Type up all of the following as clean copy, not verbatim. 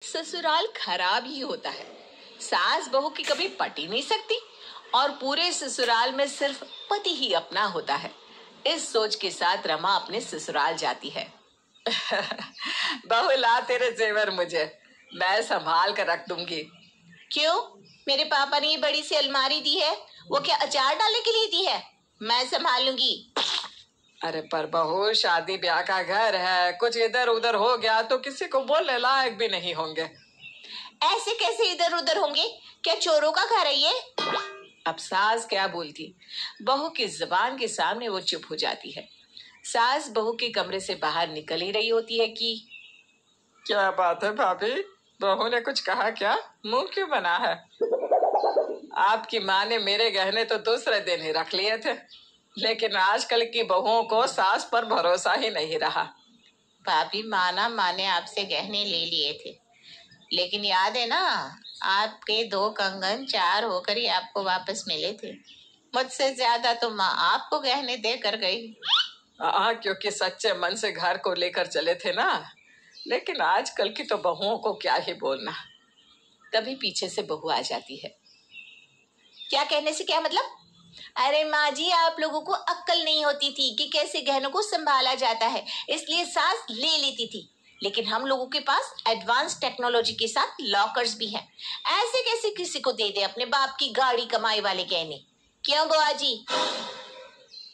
ससुराल खराब ही होता है। सास बहू की कभी पट ही नहीं सकती और पूरे ससुराल में सिर्फ पति ही अपना होता है। इस सोच के साथ रमा अपने ससुराल जाती है। बहू ला तेरे जेवर मुझे, मैं संभाल कर रख दूंगी। क्यों? मेरे पापा ने ये बड़ी सी अलमारी दी है, वो क्या अचार डालने के लिए दी है? मैं संभाल लूंगी। अरे पर बहू, शादी ब्याह का घर है, कुछ इधर उधर हो गया तो किसी को बोलने लायक भी नहीं होंगे। ऐसे कैसे इधर उधर होंगे? क्या चोरों का घर है ये? अब सास क्या बोलती, बहू की जुबान के सामने वो चुप हो जाती है। सास बहू के कमरे से बाहर निकल ही रही होती है कि क्या बात है भाभी, बहू ने कुछ कहा क्या? मुंह क्यों बना है? आपकी माँ ने मेरे गहने तो दूसरे दिन ही रख लिए थे, लेकिन आजकल की बहुओं को सास पर भरोसा ही नहीं रहा। भाभी, माँ ने आपसे गहने ले लिए थे, लेकिन याद है ना, आपके 2 कंगन 4 होकर ही आपको वापस मिले थे। मुझसे ज्यादा तो माँ आपको गहने दे कर गई। हाँ, क्योंकि सच्चे मन से घर को लेकर चले थे ना। लेकिन आजकल की तो बहुओं को क्या ही बोलना। तभी पीछे से बहू आ जाती है। क्या कहने से क्या मतलब? अरे माँ जी, आप लोगों को अक्ल नहीं होती थी कि कैसे गहनों को संभाला जाता है, इसलिए सास ले लेती थी। लेकिन हम लोगों के पास एडवांस टेक्नोलॉजी के साथ लॉकर्स भी हैं। ऐसे कैसे किसी को दे दे अपने बाप की गाड़ी कमाई वाले गहने? क्यों बुआ जी?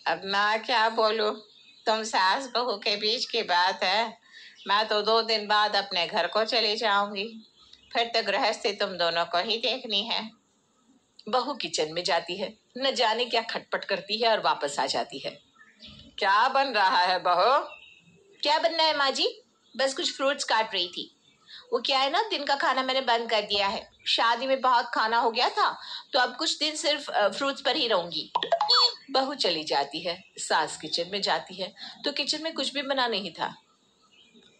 अब मैं क्या बोलूं, तुम सास बहू के बीच की बात है। मैं तो 2 दिन बाद अपने घर को चली जाऊंगी, फिर तो गृहस्थी तुम दोनों को ही देखनी है। बहू किचन में जाती है, न जाने क्या खटपट करती है और वापस आ जाती है। क्या बन रहा है बहू? क्या बनना है माँ जी? बस कुछ फ्रूट्स काट रही थी। वो क्या है ना, दिन का खाना मैंने बंद कर दिया है। शादी में बहुत खाना हो गया था, तो अब कुछ दिन सिर्फ फ्रूट्स पर ही रहूंगी। बहू चली जाती है। सास किचन में जाती है तो किचन में कुछ भी बना नहीं था।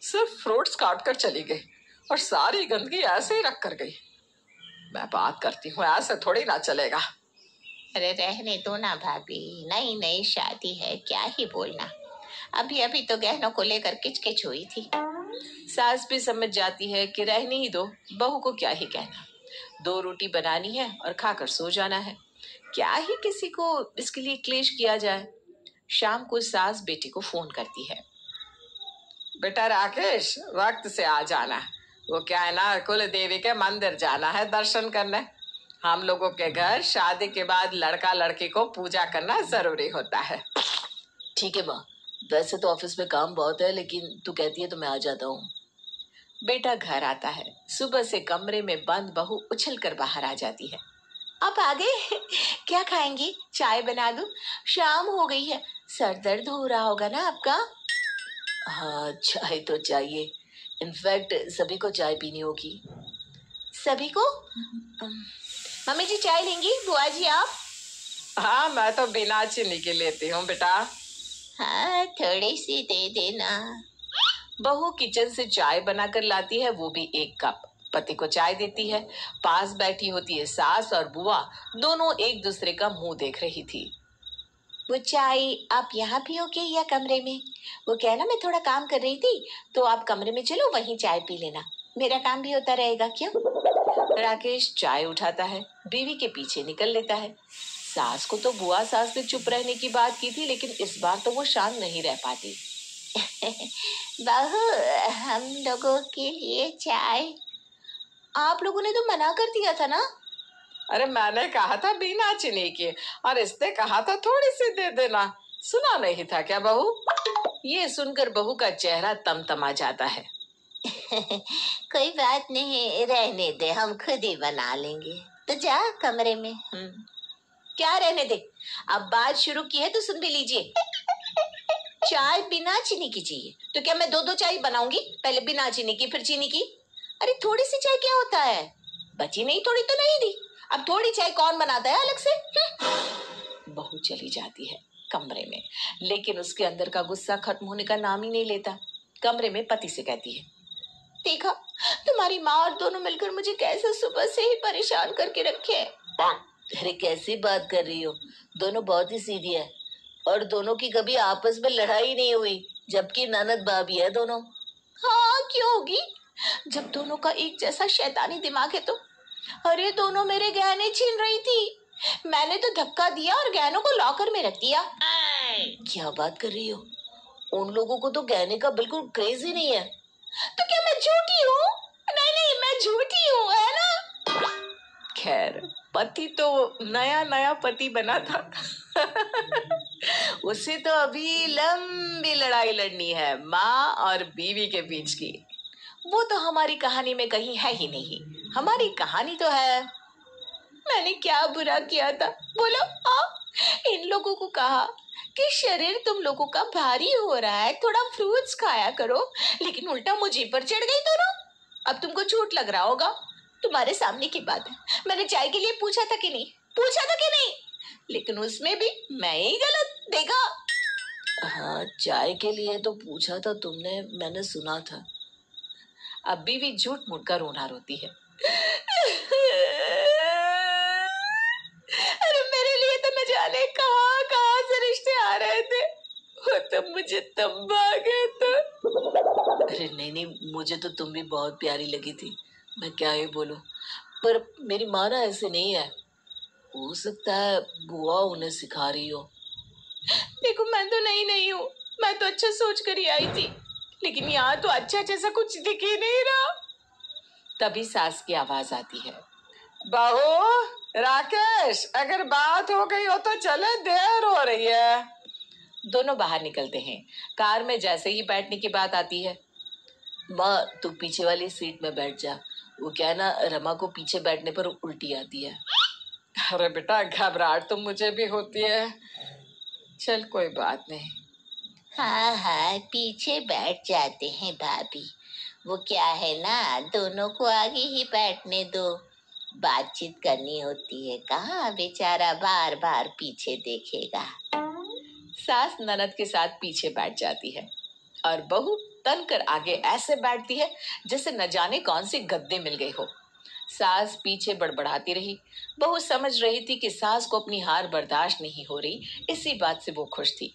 सिर्फ फ्रूट्स काट कर चली गई और सारी गंदगी ऐसे ही रख कर गई। मैं बात करती हूँ, ऐसे थोड़ी ना चलेगा। अरे रहने दो ना भाभी, नई नई शादी है, क्या ही बोलना। अभी अभी तो गहनों को लेकर किचकिच हुई थी। सास भी समझ जाती है कि रहने ही दो, बहू को क्या ही कहना। 2 रोटी बनानी है और खाकर सो जाना है। क्या ही किसी को इसके लिए क्लेश किया जाए। शाम को सास बेटी को फोन करती है। बेटा राकेश, वक्त से आ जाना। वो क्या है ना, कुल देवी के मंदिर जाना है दर्शन करने। हम लोगों के घर शादी के बाद लड़का लड़की को पूजा करना जरूरी होता है। ठीक है माँ, वैसे तो ऑफिस में काम बहुत है, लेकिन तू कहती है तो मैं आ जाता हूँ। बेटा घर आता है। सुबह से कमरे में बंद बहू उछल कर बाहर आ जाती है। आप आ गए? क्या खाएंगी? चाय बना दूं? शाम हो गई है, सर दर्द हो रहा होगा ना आपका? हाँ, चाय तो चाहिए। इनफैक्ट सभी को चाय पीनी होगी। सभी को? मम्मी जी चाय लेंगी? बुआ जी आप? हाँ, मैं तो बिना चीनी की लेती हूँ बेटा। हाँ, थोड़ी सी दे देना। बहू किचन से चाय बनाकर लाती है, वो भी 1 कप। पति को चाय देती है। पास बैठी होती है सास और बुआ, दोनों एक दूसरे का मुंह देख रही थी। वो चाय आप यहाँ पियोगे या कमरे में? वो क्या है ना, मैं थोड़ा काम कर रही थी, तो आप कमरे में चलो, वहीं चाय पी लेना, मेरा काम भी होता रहेगा। क्यों? राकेश चाय उठाता है, बीवी के पीछे निकल लेता है। सास को तो बुआ सास ने चुप रहने की बात की थी, लेकिन इस बार तो वो शांत नहीं रह पाती। बहू, हम लोगों के लिए चाय? आप लोगों ने तो मना कर दिया था ना? अरे मैंने कहा था बिना चीनी के, और इसने कहा था थोड़ी सी दे देना। सुना नहीं था क्या बहू? ये सुनकर बहू का चेहरा तमतमा जाता है। कोई बात नहीं, रहने दे, हम खुद ही बना लेंगे। तो जा कमरे में। क्या रहने दे? अब बात शुरू की है तो सुन भी लीजिए। चाय बिना चीनी की चाहिए, तो क्या मैं 2-2 चाय बनाऊंगी? पहले बिना चीनी की, फिर चीनी की। अरे थोड़ी सी चाय क्या होता है? बची नहीं थोड़ी तो नहीं दी। अब थोड़ी चाय कौन बनाता है अलग से? बहू चली जाती है कमरे में, लेकिन उसके अंदर का गुस्सा खत्म होने का नाम ही नहीं लेता। कमरे में पति से कहती है, देखा, तुम्हारी माँ और दोनों मिलकर मुझे कैसे सुबह से ही परेशान करके रखे हैं। अरे कैसी बात कर रही हो, दोनों बहुत ही सीधी है और दोनों की कभी आपस में लड़ाई नहीं हुई, जबकि ननद भाभी है दोनों। हाँ, क्यों होगी? जब दोनों का एक जैसा शैतानी दिमाग है तो। अरे दोनों मेरे गहने छीन रही थी, मैंने तो धक्का दिया और गहनों को लॉकर में रख दिया। क्या बात कर रही हो? उन लोगों को तो गहने का बिल्कुल क्रेज ही नहीं है। तो क्या मैं झूठी हूँ? नहीं नहीं, मैं झूठी हूँ, है ना? खैर, पति तो नया नया पति बना था। उसे तो अभी लंबी लड़ाई लड़नी है माँ और बीवी के बीच की। वो तो हमारी कहानी में कहीं है ही नहीं। हमारी कहानी तो है। मैंने क्या बुरा किया था बोलो? इन लोगों को कहा कि शरीर तुम लोगों का भारी हो रहा है, थोड़ा फ्रूट्स खाया करो, लेकिन उल्टा मुझे पर चढ़ गई दोनों। अब तुमको झूठ लग रहा होगा, तुम्हारे सामने की बात है। मैंने चाय के लिए पूछा था कि नहीं? पूछा था कि नहीं? लेकिन उसमें भी मैं ही गलत, देखा? हाँ, चाय के लिए तो पूछा था तुमने, मैंने सुना था। अब बीवी झूठ मूठ कर रोना रोती है। अरे मेरे लिए तो न जाने कहाँ कहाँ से रिश्ते आ रहे थे, वो तो मुझे तब भागे तो। अरे नहीं नहीं, मुझे तो तुम भी बहुत प्यारी लगी थी, मैं क्या ही बोलूं। पर मेरी माँ ना ऐसे नहीं है, हो सकता है बुआ उन्हें सिखा रही हो। देखो मैं तो नहीं हूँ, मैं तो अच्छा सोच कर ही आई थी, लेकिन यहाँ तो अच्छा जैसा कुछ दिख ही नहीं रहा। तभी सास की आवाज आती है, बहू, राकेश, अगर बात हो गई हो तो चले, देर हो रही है। दोनों बाहर निकलते हैं। कार में जैसे ही बैठने की बात आती है, माँ तू पीछे वाली सीट में बैठ जा, वो क्या है ना, रमा को पीछे बैठने पर उल्टी आती है। अरे बेटा, घबराहट तो मुझे भी होती है, चल कोई बात नहीं। हाँ हाँ, पीछे बैठ जाते हैं भाभी, वो क्या है ना, दोनों को आगे ही बैठने दो, बातचीत करनी होती है, कहाँ बेचारा बार बार पीछे देखेगा। सास ननद के साथ पीछे बैठ जाती है और बहू तन कर आगे ऐसे बैठती है जैसे न जाने कौन सी गद्दे मिल गई हो। सास पीछे बड़बड़ाती रही। बहू समझ रही थी कि सास को अपनी हार बर्दाश्त नहीं हो रही, इसी बात से वो खुश थी।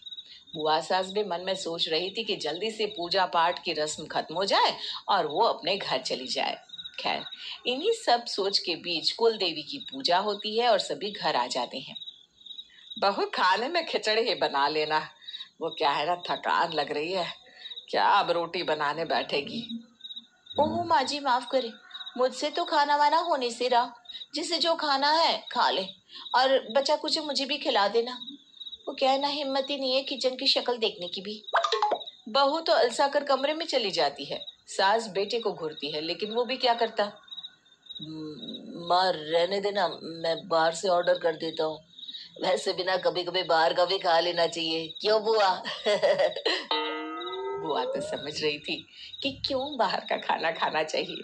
बुआ सास भी मन में सोच रही थी कि जल्दी से पूजा पाठ की रस्म खत्म हो जाए और वो अपने घर चली जाए। खैर, इन्हीं सब सोच के बीच कुल देवी की पूजा होती है और सभी घर आ जाते हैं। बहू, खाने में खिचड़ी ही बना लेना, वो क्या है ना, थकान लग रही है, क्या अब रोटी बनाने बैठेगी। ओह माँ जी माफ करे, मुझसे तो खाना वाना होने से रहा, जिसे जो खाना है खा ले और बचा कुछ मुझे भी खिला देना। वो क्या है ना, हिम्मत ही नहीं है किचन की शक्ल देखने की भी। बहू तो अलसा कर कमरे में चली जाती है। सास बेटे को घूरती है, लेकिन वो भी क्या करता। माँ रहने देना, मैं बाहर से ऑर्डर कर देता हूँ, वैसे भी ना कभी कभी बाहर का भी खा लेना चाहिए, क्यों बुआ? बुआ तो समझ रही थी कि क्यों बाहर का खाना खाना चाहिए।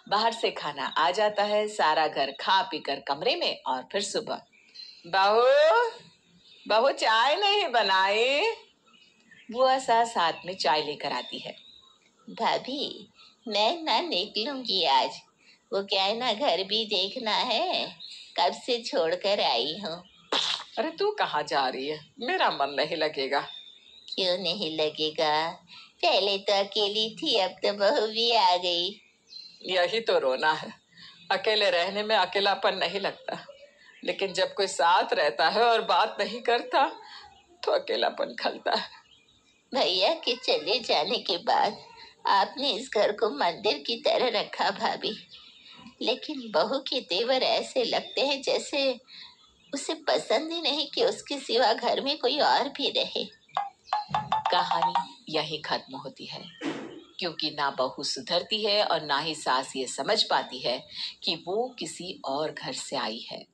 बाहर से खाना आ जाता है, सारा घर खा पी कर कमरे में, और फिर सुबह, बहू, बहू, चाय नहीं बनाई? बुआ सास साथ में चाय लेकर आती है। भाभी मैं ना निकलूंगी आज, वो क्या है ना, घर भी देखना है, कब से छोड़कर आई हूँ। अरे तू कहाँ जा रही है? मेरा मन नहीं लगेगा। क्यों नहीं लगेगा? पहले तो अकेली थी, अब तो बहू भी आ गई। यही तो रोना है, अकेले रहने में अकेलापन नहीं लगता, लेकिन जब कोई साथ रहता है और बात नहीं करता तो अकेलापन खलता है। भैया के चले जाने के बाद आपने इस घर को मंदिर की तरह रखा भाभी, लेकिन बहू के तेवर ऐसे लगते हैं जैसे उसे पसंद ही नहीं कि उसके सिवा घर में कोई और भी रहे। कहानी यही खत्म होती है, क्योंकि ना बहू सुधरती है और ना ही सास ये समझ पाती है कि वो किसी और घर से आई है।